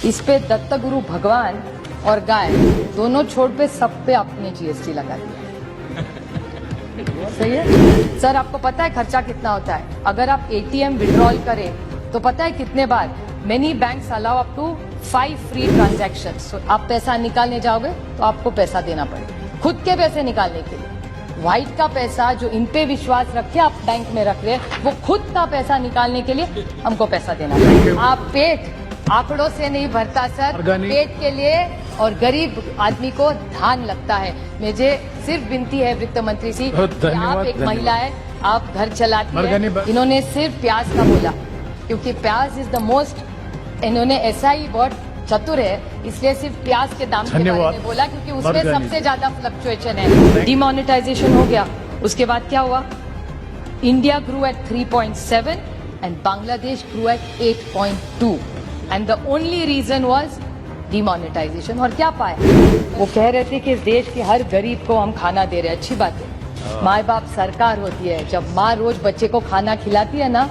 इस पे दत्तगुरु भगवान और गाय दोनों छोड़ पे सब पे आपने जीएसटी लगा दिया। सही है सर, आपको पता है खर्चा कितना होता है? अगर आप एटीएम विड्रॉल करें तो पता है कितने बार? Many banks allow up to 5 free transactions. आप पैसा निकालने जाओगे तो आपको पैसा देना पड़ेगा, खुद के पैसे निकालने के लिए। व्हाइट का पैसा जो इन पे विश्वास रखे आप बैंक में रख रहे हैं, वो खुद का पैसा निकालने के लिए हमको पैसा देना पड़ेगा। आप पेट आंकड़ों से नहीं भरता सर, पेट के लिए और गरीब आदमी को धान लगता है। मुझे सिर्फ विनती है वित्त मंत्री जी कि आप एक महिला है, आप घर चलाती है। इन्होंने सिर्फ प्याज का बोला क्योंकि प्याज इज द मोस्ट, इन्होंने ऐसा ही बहुत चतुर है इसलिए सिर्फ प्याज के दाम के बारे में बोला क्योंकि उसमें सबसे ज्यादा फ्लक्चुएशन है। डिमोनेटाइजेशन हो गया, उसके बाद क्या हुआ? India grew at 3.7 and Bangladesh grew at 8.2 and the only reason was demonetization. और क्या पाए? वो कह रहे थे कि इस देश के हर गरीब को हम खाना दे रहे हैं। अच्छी बात है, माँ बाप सरकार होती है। जब माँ रोज बच्चे को खाना खिलाती है ना,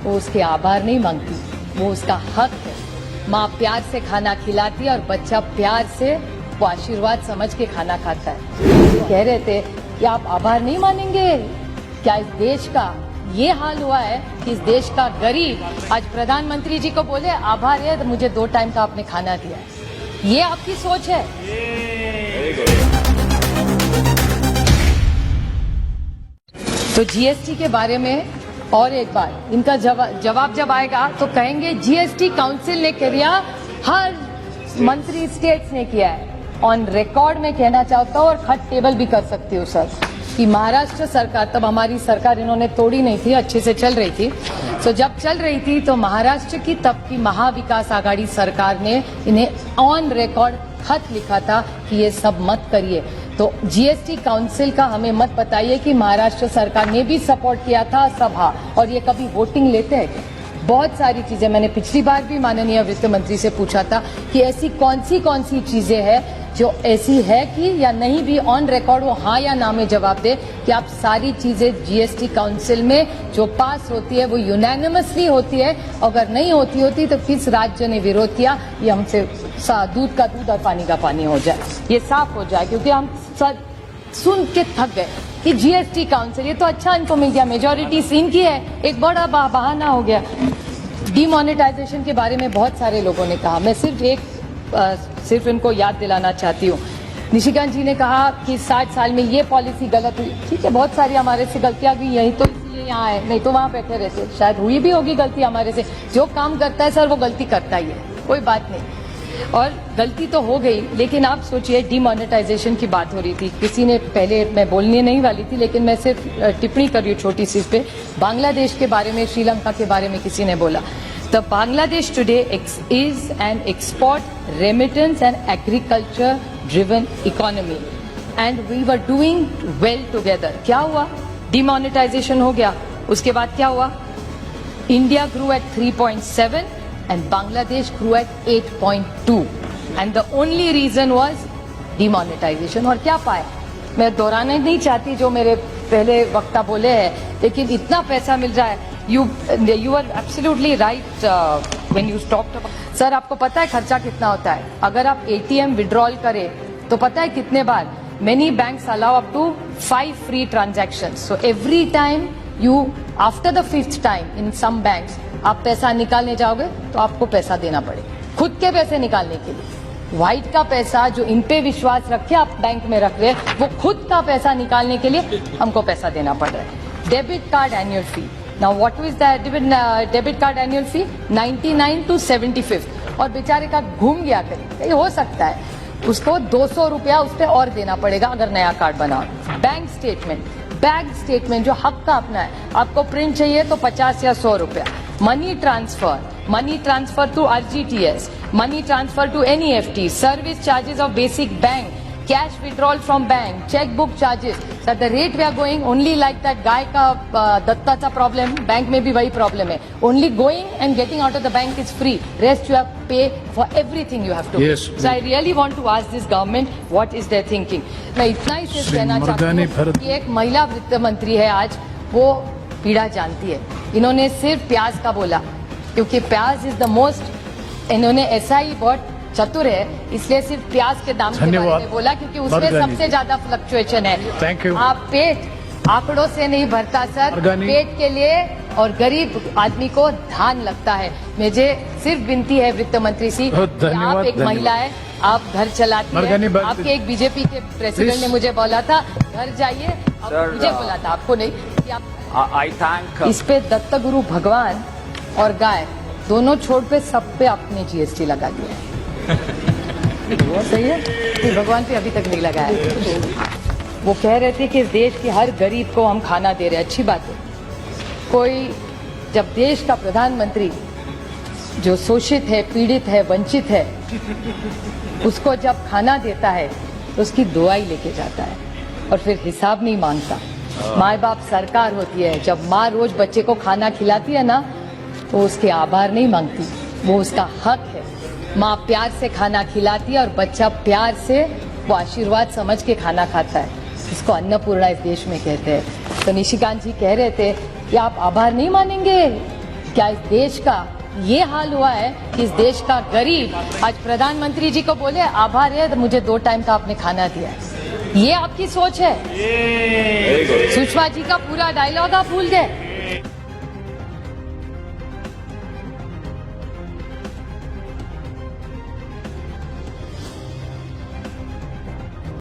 वो उसके आभार नहीं मांगती, वो उसका हक है। माँ प्यार से खाना खिलाती है और बच्चा प्यार से वो आशीर्वाद समझ के खाना खाता है। कह रहे थे कि आप आभार नहीं मानेंगे क्या? इस देश का ये हाल हुआ है कि इस देश का गरीब आज प्रधानमंत्री जी को बोले आभार है तो मुझे 2 टाइम का आपने खाना दिया है। ये आपकी सोच है? तो जीएसटी के बारे में और एक बार इनका जवाब जब आएगा तो कहेंगे जीएसटी काउंसिल ने किया, हर मंत्री स्टेट्स ने किया है। ऑन रिकॉर्ड में कहना चाहता हूँ और खट टेबल भी कर सकती हूँ सर कि महाराष्ट्र सरकार, तब हमारी सरकार इन्होंने तोड़ी नहीं थी, अच्छे से चल रही थी। तो जब चल रही थी तो महाराष्ट्र की तब की महाविकास आघाड़ी सरकार ने इन्हें ऑन रिकॉर्ड खत लिखा था कि ये सब मत करिए। तो जीएसटी काउंसिल का हमें मत बताइए कि महाराष्ट्र सरकार ने भी सपोर्ट किया था सभा, और ये कभी वोटिंग लेते हैं? बहुत सारी चीजें मैंने पिछली बार भी माननीय वित्त मंत्री से पूछा था कि ऐसी कौन सी चीजें हैं जो ऐसी है कि या नहीं भी ऑन रिकॉर्ड वो हाँ या ना में जवाब दे कि आप सारी चीजें जीएसटी काउंसिल में जो पास होती है वो यूनैनिमसली होती है, अगर नहीं होती तो किस राज्य ने विरोध किया, ये हमसे दूध का दूध और पानी का पानी हो जाए, ये साफ हो जाए। क्योंकि हम सुन के थक गए कि जीएसटी काउंसिल, ये तो अच्छा इनको मिल गया, मेजोरिटी सीन की है, एक बड़ा बहाना हो गया। डिमोनेटाइजेशन के बारे में बहुत सारे लोगों ने कहा, मैं सिर्फ इनको याद दिलाना चाहती हूँ। निशिकांत जी ने कहा कि 60 साल में ये पॉलिसी गलत हुई। ठीक है, बहुत सारी हमारे से गलतियां हुई, यही तो इसलिए यहाँ है, नहीं तो वहाँ बैठे रहते। शायद हुई भी होगी गलती हमारे से, जो काम करता है सर वो गलती करता ही है, कोई बात नहीं। और गलती तो हो गई, लेकिन आप सोचिए डिमोनेटाइजेशन की बात हो रही थी, किसी ने पहले, मैं बोलने नहीं वाली थी लेकिन मैं सिर्फ टिप्पणी कर रही हूँ छोटी सी इस पे, बांग्लादेश के बारे में, श्रीलंका के बारे में किसी ने बोला। The Bangladesh today is an export, remittance and agriculture driven economy and we were doing well together. क्या हुआ? Demonetization हो गया, उसके बाद क्या हुआ? India grew at 3.7 and Bangladesh grew at 8.2 and the only reason was demonetization। और क्या पाए? मैं दोहराना नहीं चाहती जो मेरे पहले वक्ता बोले हैं, लेकिन इतना पैसा मिल रहा है। You are absolutely right when you talked about. Sir, आपको पता है खर्चा कितना होता है? अगर आप एटीएम विड्रॉल करें तो पता है कितने बार? Many banks allow up to 5 free transactions. So every time you, after the 5th time in some banks, आप पैसा निकालने जाओगे तो आपको पैसा देना पड़ेगा, खुद के पैसे निकालने के लिए। व्हाइट का पैसा जो इन पे विश्वास रखे आप बैंक में रख रहे हैं, वो खुद का पैसा निकालने के लिए हमको पैसा देना पड़ रहा है। Debit card annual fee, Now what is the debit card annual fee? 99 to 75 और बेचारे का घूम गया कहीं, ये हो सकता है उसको 200 रुपया उस पर और देना पड़ेगा अगर नया कार्ड बनाओ। बैंक स्टेटमेंट जो हक का अपना है, आपको प्रिंट चाहिए तो 50 या 100 रुपया। Money transfer to RGTS, money transfer to NEFT, service charges of basic bank, cash withdrawal from bank, cheque book charges. Sir the rate we are going only like that, गाय का दत्ताचा प्रॉब्लम, बैंक में भी वही problem है। Only going and getting out of the bank is free, rest you have pay for everything you have to. So I really want to ask this government what is there thinking. मैं इतना ही सिर्फ कहना चाहती हूँ कि एक महिला वित्त मंत्री है आज, वो पीड़ा जानती है। इन्होंने सिर्फ प्याज का बोला क्योंकि प्याज इज द मोस्ट इन्होंने ऐसा ही बहुत चतुर है, इसलिए सिर्फ प्याज के दाम के बारे में बोला क्योंकि उसमें सबसे ज्यादा फ्लक्चुएशन है। Thank you. आप पेट आंकड़ों से नहीं भरता सर, पेट के लिए और गरीब आदमी को धान लगता है। मुझे सिर्फ विनती है वित्त मंत्री जी, आप एक महिला है, आप घर चलाती है, आपके एक बीजेपी के प्रेसिडेंट ने मुझे बोला था घर जाइए, मुझे बोला था, आपको नहीं कि आप I thank इस पे दत्त गुरु भगवान और गाय दोनों छोड़ पे सब पे आपने जीएसटी लगा दिया है। सही है कि भगवान पे अभी तक नहीं लगा है। वो कह रहे थे कि इस देश के हर गरीब को हम खाना दे रहे हैं, अच्छी बात है। कोई जब देश का प्रधानमंत्री जो शोषित है, पीड़ित है, वंचित है, उसको जब खाना देता है तो उसकी दुआई लेके जाता है और फिर हिसाब नहीं मांगता। माँ बाप सरकार होती है, जब माँ रोज बच्चे को खाना खिलाती है ना तो उसके आभार नहीं मांगती, वो उसका हक है। माँ प्यार से खाना खिलाती है और बच्चा प्यार से वो आशीर्वाद समझ के खाना खाता है, इसको अन्नपूर्णा इस देश में कहते हैं। तो निशिकांत जी कह रहे थे कि आप आभार नहीं मानेंगे, क्या इस देश का ये हाल हुआ है कि इस देश का गरीब आज प्रधानमंत्री जी को बोले आभार है तो मुझे 2 टाइम का आपने खाना दिया है। ये आपकी सोच है। सुषमा जी का पूरा डायलॉग आप भूल गए।